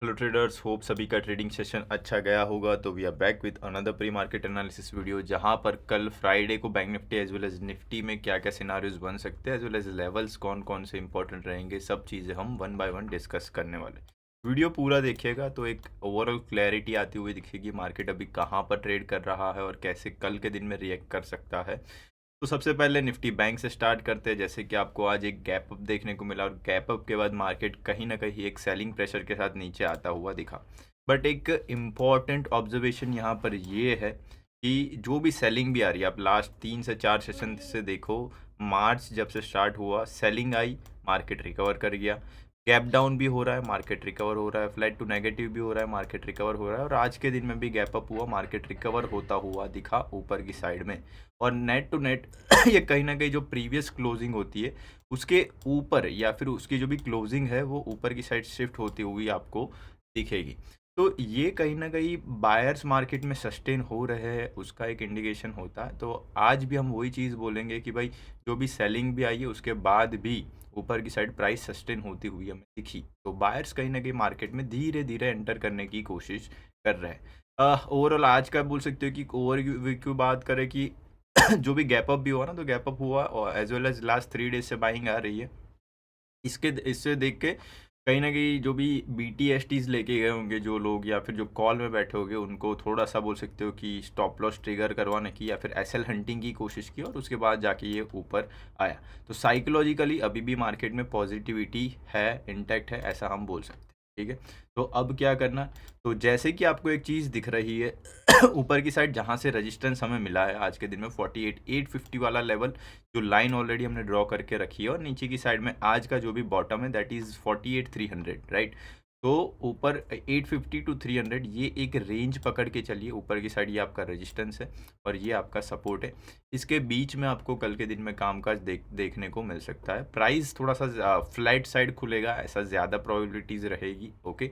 Hello traders, hope सभी का trading session अच्छा गया होगा। तो we are back with another pre market analysis video, जहां पर कल फ्राइडे को Bank Nifty as well as Nifty में क्या क्या सिनारियोज बन सकते हैं, एज वेल एज लेवल्स कौन कौन से इंपॉर्टेंट रहेंगे, सब चीज़ें हम वन बाय वन डिस्कस करने वाले। वीडियो पूरा देखिएगा तो एक ओवरऑल क्लैरिटी आती हुई दिखेगी मार्केट अभी कहाँ पर ट्रेड कर रहा है और कैसे कल के दिन में रिएक्ट कर सकता है। तो सबसे पहले निफ्टी बैंक से स्टार्ट करते हैं। जैसे कि आपको आज एक गैप अप देखने को मिला और गैप अप के बाद मार्केट कहीं ना कहीं एक सेलिंग प्रेशर के साथ नीचे आता हुआ दिखा। बट एक इम्पॉर्टेंट ऑब्जर्वेशन यहाँ पर ये है कि जो भी सेलिंग भी आ रही है, आप लास्ट 3 से 4 सेशन से देखो, मार्च जब से स्टार्ट हुआ सेलिंग आई, मार्केट रिकवर कर गया, गैप डाउन भी हो रहा है, मार्केट रिकवर हो रहा है, फ्लैट टू नेगेटिव भी हो रहा है, मार्केट रिकवर हो रहा है, और आज के दिन में भी गैप अप हुआ, मार्केट रिकवर होता हुआ दिखा ऊपर की साइड में। और नेट टू नेट ये कहीं ना कहीं जो प्रीवियस क्लोजिंग होती है उसके ऊपर, या फिर उसकी जो भी क्लोजिंग है वो ऊपर की साइड शिफ्ट होती हुई आपको दिखेगी। तो ये कहीं ना कहीं बायर्स मार्केट में सस्टेन हो रहे हैं, उसका एक इंडिकेशन होता है। तो आज भी हम वही चीज़ बोलेंगे कि भाई जो भी सेलिंग भी आई है उसके बाद भी ऊपर की साइड प्राइस सस्टेन होती हुई हमें दिखी। तो बायर्स कहीं ना कहीं मार्केट में धीरे धीरे एंटर करने की कोशिश कर रहे हैं। ओवरऑल आज का बोल सकते हो कि ओवरव्यू की बात करें कि जो भी गैप अप भी हुआ ना, तो गैप अप हुआ और as well as last 3 days से बाइंग आ रही है। इसके इससे देख के कहीं ना कहीं जो भी BTSTs लेके गए होंगे जो लोग, या फिर जो कॉल में बैठे होंगे, उनको थोड़ा सा बोल सकते हो कि स्टॉप लॉस ट्रिगर करवाने की या फिर SL हंटिंग की कोशिश की, और उसके बाद जाके ये ऊपर आया। तो साइकोलॉजिकली अभी भी मार्केट में पॉजिटिविटी है, इंटैक्ट है, ऐसा हम बोल सकते हैं। ठीक है, तो अब क्या करना। तो जैसे कि आपको एक चीज़ दिख रही है ऊपर की साइड जहाँ से रेजिस्टेंस हमें मिला है आज के दिन में 48,850 वाला लेवल, जो लाइन ऑलरेडी हमने ड्रॉ करके रखी है, और नीचे की साइड में आज का जो भी बॉटम है दैट इज़ 48,300, राइट। तो ऊपर 850 टू 300 ये एक रेंज पकड़ के चलिए, ऊपर की साइड ये आपका रेजिस्टेंस है और ये आपका सपोर्ट है। इसके बीच में आपको कल के दिन में कामकाज देखने को मिल सकता है। प्राइस थोड़ा सा फ्लैट साइड खुलेगा, ऐसा ज़्यादा प्रोबेबिलिटीज़ रहेगी। ओके,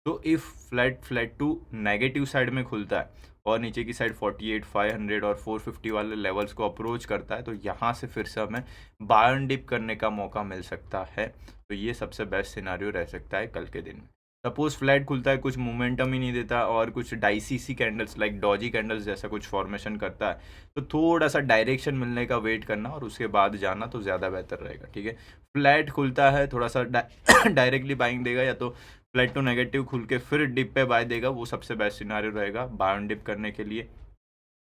तो if flat to negative side में खुलता है और नीचे की साइड 48,500 और 450 वाले लेवल्स को अप्रोच करता है, तो यहाँ से फिर से हमें बाय एंड डिप करने का मौका मिल सकता है। तो ये सबसे बेस्ट सिनारियो रह सकता है कल के दिन में। सपोज फ्लैट खुलता है, कुछ मोमेंटम ही नहीं देता और कुछ डाइसी सी कैंडल्स लाइक डॉजी कैंडल्स जैसा कुछ फॉर्मेशन करता है, तो थोड़ा सा डायरेक्शन मिलने का वेट करना और उसके बाद जाना तो ज़्यादा बेहतर रहेगा। ठीक है, फ्लैट खुलता है थोड़ा सा डायरेक्टली बाइंग देगा, या तो फ्लैट टू नेगेटिव खुल के फिर डिप पे बाय देगा, वो सबसे बेस्ट सिनारियो रहेगा बाय एंड डिप करने के लिए।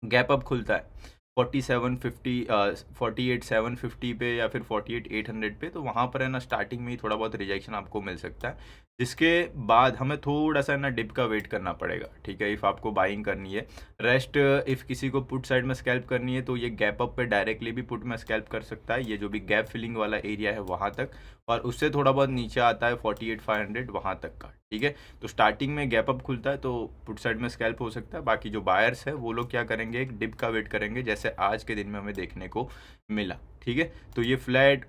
गैप अप खुलता है 4750 48,750 पे या फिर 48,800 पे, तो वहाँ पर है ना स्टार्टिंग में ही थोड़ा बहुत रिजेक्शन आपको मिल सकता है, जिसके बाद हमें थोड़ा सा ना डिप का वेट करना पड़ेगा। ठीक है, इफ़ आपको बाइंग करनी है, रेस्ट इफ़ किसी को पुट साइड में स्कैल्प करनी है तो ये गैप अप पे डायरेक्टली भी पुट में स्कैल्प कर सकता है, ये जो भी गैप फिलिंग वाला एरिया है वहाँ तक, और उससे थोड़ा बहुत नीचे आता है 48,500 वहाँ तक का। ठीक है, तो स्टार्टिंग में गैप अप खुलता है तो पुट साइड में स्कैल्प हो सकता है। बाकी जो बायर्स है वो लोग क्या करेंगे, एक डिप का वेट करेंगे, जैसे आज के दिन में हमें देखने को मिला। ठीक है, तो ये फ्लैट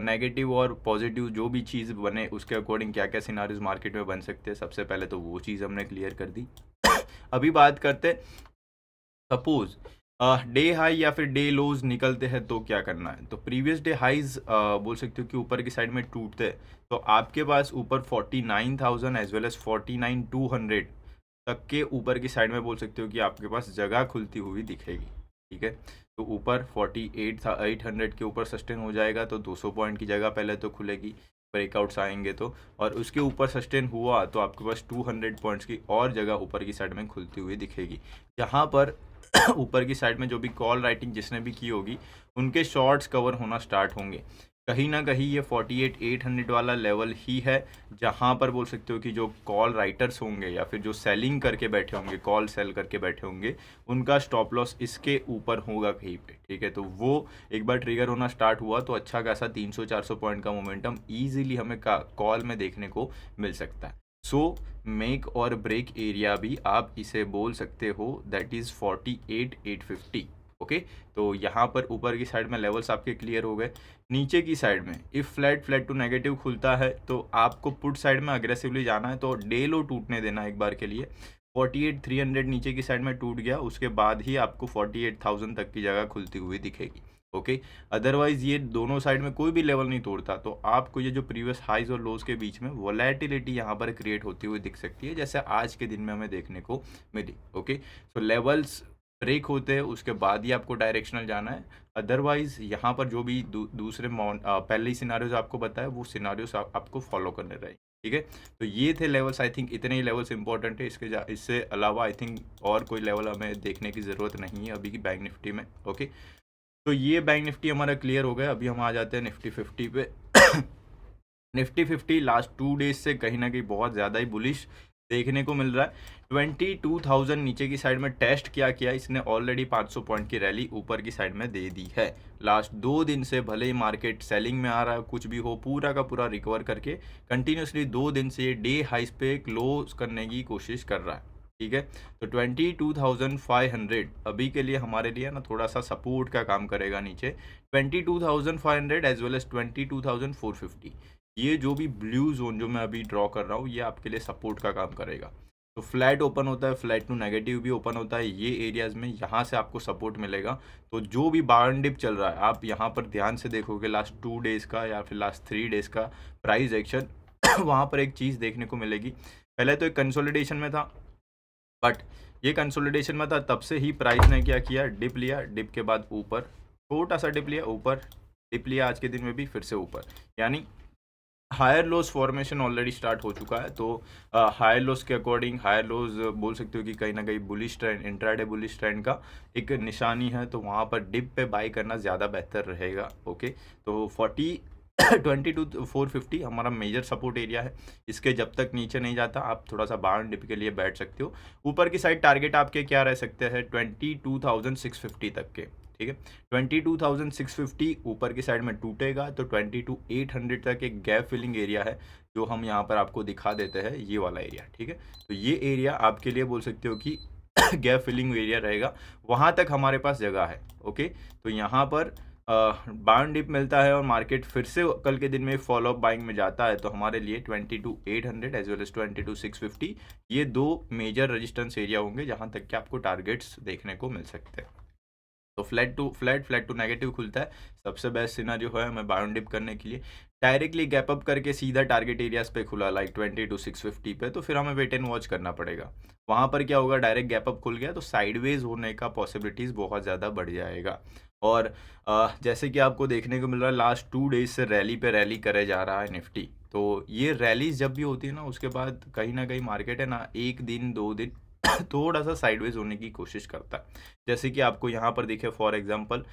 नेगेटिव और पॉजिटिव जो भी चीज़ बने उसके अकॉर्डिंग क्या क्या सिनारियोज मार्केट में बन सकते हैं, सबसे पहले तो वो चीज़ हमने क्लियर कर दी। अभी बात करते, सपोज डे हाई या फिर डे लोज निकलते हैं तो क्या करना है। तो प्रीवियस डे हाइज बोल सकते हो कि ऊपर की साइड में टूटते हैं, तो आपके पास ऊपर 49,000 एज वेल एज 49,200 तक के ऊपर की साइड में बोल सकते हो कि आपके पास जगह खुलती हुई दिखेगी। ठीक है, तो ऊपर 48,800 के ऊपर सस्टेन हो जाएगा तो 200 पॉइंट की जगह पहले तो खुलेगी, ब्रेकआउट्स आएंगे तो, और उसके ऊपर सस्टेन हुआ तो आपके पास 200 पॉइंट्स की और जगह ऊपर की साइड में खुलती हुई दिखेगी, जहाँ पर ऊपर की साइड में जो भी कॉल राइटिंग जिसने भी की होगी उनके शॉर्ट्स कवर होना स्टार्ट होंगे। कहीं ना कहीं ये 48,800 वाला लेवल ही है जहाँ पर बोल सकते हो कि जो कॉल राइटर्स होंगे या फिर जो सेलिंग करके बैठे होंगे, कॉल सेल करके बैठे होंगे, उनका स्टॉप लॉस इसके ऊपर होगा कहीं पे। ठीक है, तो वो एक बार ट्रिगर होना स्टार्ट हुआ तो अच्छा खासा 300-400 पॉइंट का मोमेंटम ईजिली हमें कॉल में देखने को मिल सकता है। सो मेक और ब्रेक एरिया भी आप इसे बोल सकते हो, दैट इज़ 48,850। ओके, तो यहाँ पर ऊपर की साइड में लेवल्स आपके क्लियर हो गए। नीचे की साइड में इफ़ फ्लैट टू नेगेटिव खुलता है तो आपको पुट साइड में अग्रेसिवली जाना है, तो डे लो टूटने देना एक बार के लिए। 48,300 नीचे की साइड में टूट गया, उसके बाद ही आपको 48,000 तक की जगह खुलती हुई दिखेगी। ओके। अदरवाइज ये दोनों साइड में कोई भी लेवल नहीं तोड़ता, तो आपको ये जो प्रीवियस हाइज और लोज के बीच में वोलेटिलिटी यहाँ पर क्रिएट होती हुई दिख सकती है, जैसे आज के दिन में हमें देखने को मिली। ओके, सो लेवल्स ब्रेक होते हैं उसके बाद ही आपको डायरेक्शनल जाना है। अदरवाइज यहाँ पर जो भी दूसरे पहले ही सिनारियोज आपको बताया, वो सिनारियोज आपको फॉलो करने रहेंगे। ठीक है, तो ये थे लेवल्स। आई थिंक इतने ही लेवल्स इंपॉर्टेंट है, इससे अलावा आई थिंक और कोई लेवल हमें देखने की ज़रूरत नहीं है अभी की बैंक निफ्टी में। ओके, तो ये बैंक निफ्टी हमारा क्लियर हो गया। अभी हम आ जाते हैं निफ्टी 50 पे। निफ्टी 50 लास्ट 2 डेज से कहीं ना कहीं बहुत ज़्यादा ही बुलिश देखने को मिल रहा है। 22,000 नीचे की साइड में टेस्ट किया इसने ऑलरेडी 500 पॉइंट की रैली ऊपर की साइड में दे दी है। लास्ट 2 दिन से भले ही मार्केट सेलिंग में आ रहा है, कुछ भी हो, पूरा का पूरा रिकवर करके कंटिन्यूसली 2 दिन से ये डे हाइस पे क्लोज करने की कोशिश कर रहा है। ठीक है, तो 22,500 अभी के लिए हमारे लिए ना थोड़ा सा सपोर्ट का काम करेगा नीचे। 22,500 एज वेल एज 22,450, ये जो भी ब्लू जोन जो मैं अभी ड्रॉ कर रहा हूँ, ये आपके लिए सपोर्ट का काम करेगा। तो फ्लैट ओपन होता है, फ्लैट टू नेगेटिव भी ओपन होता है, ये एरियाज़ में यहाँ से आपको सपोर्ट मिलेगा। तो जो भी बार एंड डिप चल रहा है, आप यहाँ पर ध्यान से देखोगे लास्ट 2 डेज़ का या फिर लास्ट 3 डेज़ का प्राइस एक्शन, वहाँ पर एक चीज़ देखने को मिलेगी। पहले तो एक कंसोलिडेशन में था, बट ये कंसोलिडेशन में था तब से ही प्राइस ने क्या किया, डिप लिया, डिप के बाद ऊपर छोटा सा डिप लिया, ऊपर डिप लिया, आज के दिन में भी फिर से ऊपर, यानी higher lows formation already start हो चुका है। तो हायर लोज के अकॉर्डिंग हायर लोज बोल सकते हो कि कहीं ना कहीं bullish trend, intraday bullish trend का एक निशानी है, तो वहाँ पर डिप पे बाई करना ज़्यादा बेहतर रहेगा। ओके, तो 22,450 हमारा मेजर सपोर्ट एरिया है। इसके जब तक नीचे नहीं जाता आप थोड़ा सा बार डिप के लिए बैठ सकते हो। ऊपर की साइड टारगेट आपके क्या रह सकते हैं, 22,650 तक के। ठीक है, 22,650 ऊपर की साइड में टूटेगा तो 22,800 तक एक गैप फिलिंग एरिया है, जो हम यहाँ पर आपको दिखा देते हैं, ये वाला एरिया। ठीक है, तो ये एरिया आपके लिए बोल सकते हो कि गैप फिलिंग एरिया रहेगा, वहाँ तक हमारे पास जगह है। ओके, तो यहाँ पर बाउंड डिप मिलता है और मार्केट फिर से कल के दिन में फॉलो अप बाइंग में जाता है, तो हमारे लिए 22,800 एज वेल एज 22,650 ये दो मेजर रेजिस्टेंस एरिया होंगे, जहाँ तक कि आपको टारगेट्स देखने को मिल सकते हैं। तो फ्लैट टू नेगेटिव खुलता है, सबसे बेस्ट सिनारियो है हमें बाउंड डिप करने के लिए। डायरेक्टली गैप अप करके सीधा टारगेट एरियाज पे खुला लाइक 22,650 पे, तो फिर हमें वेट एंड वॉच करना पड़ेगा। वहाँ पर क्या होगा, डायरेक्ट गैप अप खुल गया तो साइडवेज होने का पॉसिबिलिटीज़ बहुत ज़्यादा बढ़ जाएगा। और जैसे कि आपको देखने को मिल रहा है लास्ट 2 डेज से रैली पे रैली करे जा रहा है निफ्टी। तो ये रैलीज जब भी होती है ना, उसके बाद कहीं ना कहीं मार्केट है ना, 1 दिन 2 दिन थोड़ा सा साइडवेज होने की कोशिश करता है। जैसे कि आपको यहाँ पर दिखे फॉर एग्जांपल,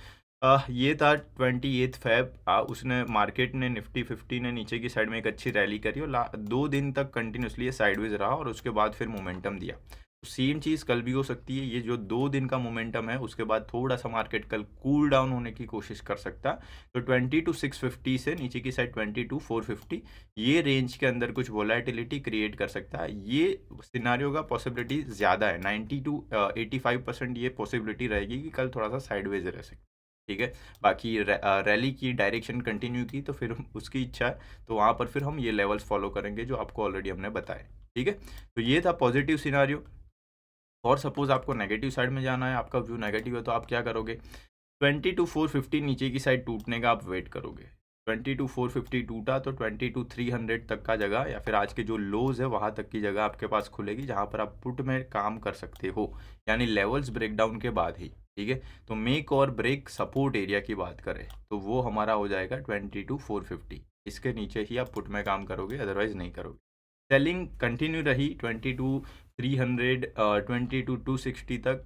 ये था 28 फेब, उसने मार्केट ने निफ्टी 50 ने नीचे की साइड में एक अच्छी रैली करी और 2 दिन तक कंटिन्यूसली ये साइडवेज रहा और उसके बाद फिर मोमेंटम दिया। तो सेम चीज़ कल भी हो सकती है, ये जो 2 दिन का मोमेंटम है उसके बाद थोड़ा सा मार्केट कल कूल डाउन होने की कोशिश कर सकता है। तो 22,650 से नीचे की साइड 22,450 ये रेंज के अंदर कुछ वोलेटिलिटी क्रिएट कर सकता है। ये सिनारियो का पॉसिबिलिटी ज़्यादा है, 90 to 85% ये पॉसिबिलिटी रहेगी कि कल थोड़ा सा साइडवेज रह सकता है। ठीक है, बाकी रैली की डायरेक्शन कंटिन्यू की तो फिर उसकी इच्छा है, तो वहाँ पर फिर हम ये लेवल्स फॉलो करेंगे जो आपको ऑलरेडी हमने बताए। ठीक है, तो ये था पॉजिटिव सिनारियो। और सपोज आपको नेगेटिव साइड में जाना है, आपका व्यू नेगेटिव है, तो आप क्या करोगे, 22,450 नीचे की साइड टूटने का आप वेट करोगे। 22,450 टूटा तो 22,300 तक का जगह या फिर आज के जो लोज है वहाँ तक की जगह आपके पास खुलेगी, जहाँ पर आप पुट में काम कर सकते हो, यानी लेवल्स ब्रेकडाउन के बाद ही। ठीक है, तो मेक और ब्रेक सपोर्ट एरिया की बात करें तो वो हमारा हो जाएगा 22,450, इसके नीचे ही आप पुट में काम करोगे, अदरवाइज नहीं करोगे। सेलिंग कंटिन्यू रही 22,300 22,260 तक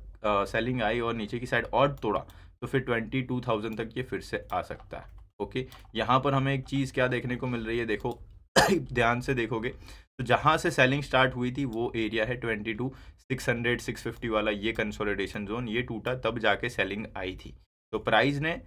सेलिंग आई और नीचे की साइड और तोड़ा तो फिर 22,000 तक ये फिर से आ सकता है। ओके, यहाँ पर हमें एक चीज़ क्या देखने को मिल रही है, देखो ध्यान से देखोगे तो जहाँ से सेलिंग स्टार्ट हुई थी वो एरिया है 22,600 650 वाला, ये कंसोलिडेशन जोन, ये टूटा तब जाके सेलिंग आई थी। तो प्राइस ने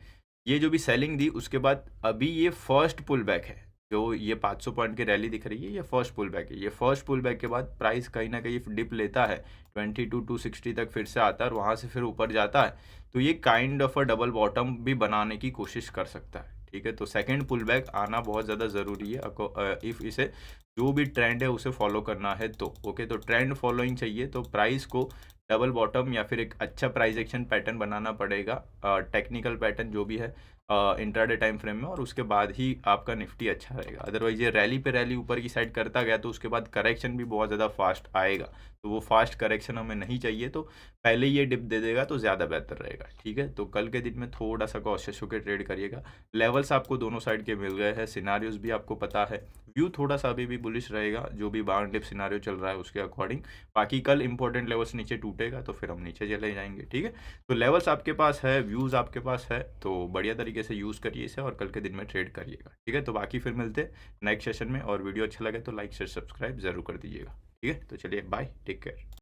ये जो भी सेलिंग दी उसके बाद अभी ये फर्स्ट पुल बैक है, जो ये 500 पॉइंट की रैली दिख रही है, ये फर्स्ट पुल बैक है। ये फर्स्ट पुल बैक के बाद प्राइस कहीं ना कहीं डिप लेता है, 22,260 तक फिर से आता है और वहाँ से फिर ऊपर जाता है, तो ये kind of a double bottom भी बनाने की कोशिश कर सकता है। ठीक है। तो सेकंड पुल बैक आना बहुत ज़्यादा ज़रूरी है इफ़ इसे जो भी ट्रेंड है उसे फॉलो करना है तो ओके। तो ट्रेंड फॉलोइंग चाहिए तो प्राइस को डबल बॉटम या फिर एक अच्छा प्राइस एक्शन पैटर्न बनाना पड़ेगा, टेक्निकल पैटर्न जो भी है इंट्राडे टाइम फ्रेम में, और उसके बाद ही आपका निफ्टी अच्छा रहेगा। अदरवाइज ये रैली पे रैली ऊपर की साइड करता गया तो उसके बाद करेक्शन भी बहुत ज़्यादा फास्ट आएगा, तो वो फास्ट करेक्शन हमें नहीं चाहिए। तो पहले ये डिप दे देगा तो ज़्यादा बेहतर रहेगा, ठीक है। तो कल के दिन में थोड़ा सा कॉशियस होकर ट्रेड करिएगा। लेवल्स आपको दोनों साइड के मिल गए हैं, सिनारियोज भी आपको पता है, व्यू थोड़ा सा अभी भी बुलिश रहेगा जो भी बाउंड डिप सिनारियो चल रहा है उसके अकॉर्डिंग। बाकी कल इंपॉर्टेंट लेवल्स नीचे टूटेगा तो फिर हम नीचे चले जाएंगे, ठीक है। तो लेवल्स आपके पास है, व्यूज़ आपके पास है, तो बढ़िया तरीके से यूज़ करिए इसे और कल के दिन में ट्रेड करिएगा, ठीक है। तो बाकी फिर मिलते हैं नेक्स्ट सेशन में, और वीडियो अच्छा लगे तो लाइक शेयर सब्सक्राइब जरूर कर दीजिएगा, ठीक है। तो चलिए बाय, टेक केयर।